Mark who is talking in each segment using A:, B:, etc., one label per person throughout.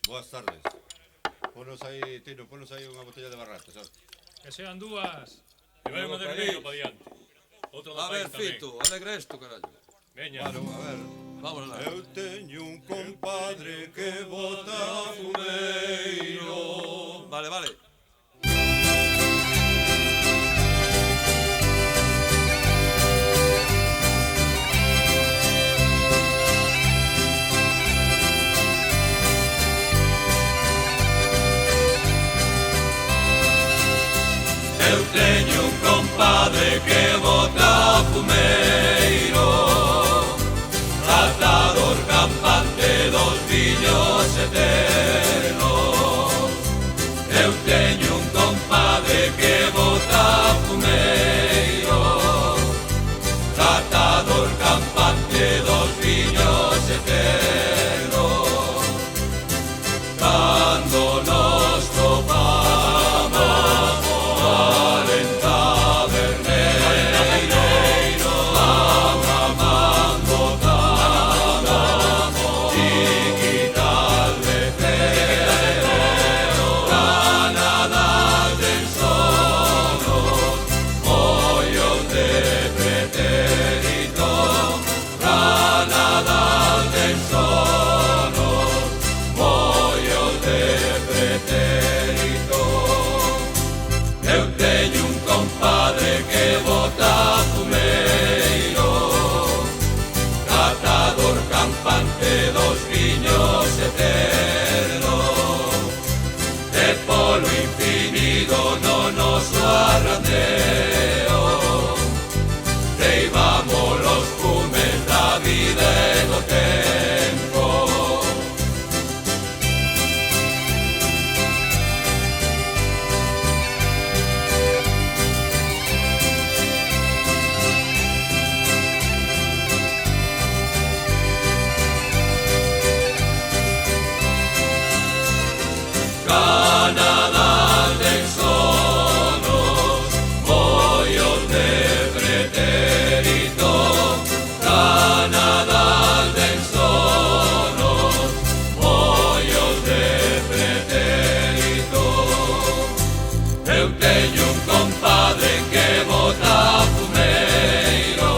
A: Boas tardes. Ponos aí, Tino, ponos aí unha botella de barrato, sabes?
B: Que sean dúas. E vai unha de negro pa diante. Outro do
C: A ver,
B: país tamén.
C: Fito, alegra esto, carallo.
B: Veña.
A: Claro, a ver.
C: Vamos lá.
A: Eu teño un compadre que bota fumeiro.
C: Vale, vale.
D: Eu teño un compadre que bota fumeiro, atador campante dos viños eternos. Eu teño un compadre que bota fumeiro, atador campante dos viños eternos. Cando nos topamos dos viños eternos, e polo infinito no noso arrandeo leivamos los fumes da vida e do tempo. Canadá ten sonos, mollos de pretérito. Canadá ten sonos, mollos de pretérito. Eu teño un compadre que bota fumeiro,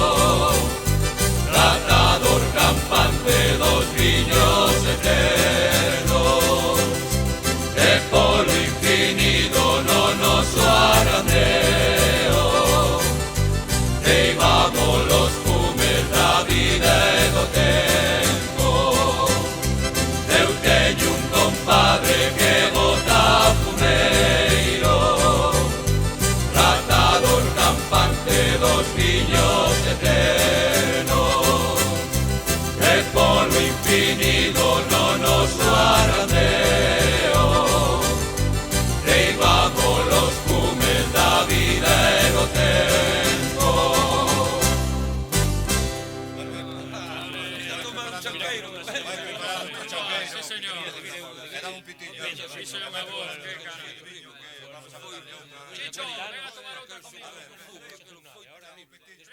D: tratador campante dos viños eternos, e polo infinito no noso arrandeo leivamos los fumes da vida e do tempo. Eu teño un compadre que bota fumeiro, tratador campante dos viños eternos, e polo infinito no noso arrandeo leivamos los fumes da vida e do tempo.
C: Ya toma un chanqueiro.
B: Sí, señor.
A: Era un pitiño.
B: Sí, señor, me voy. Qué cara. Chicho, venga a tomar otra conmigo.
A: Ahora ni pitiño.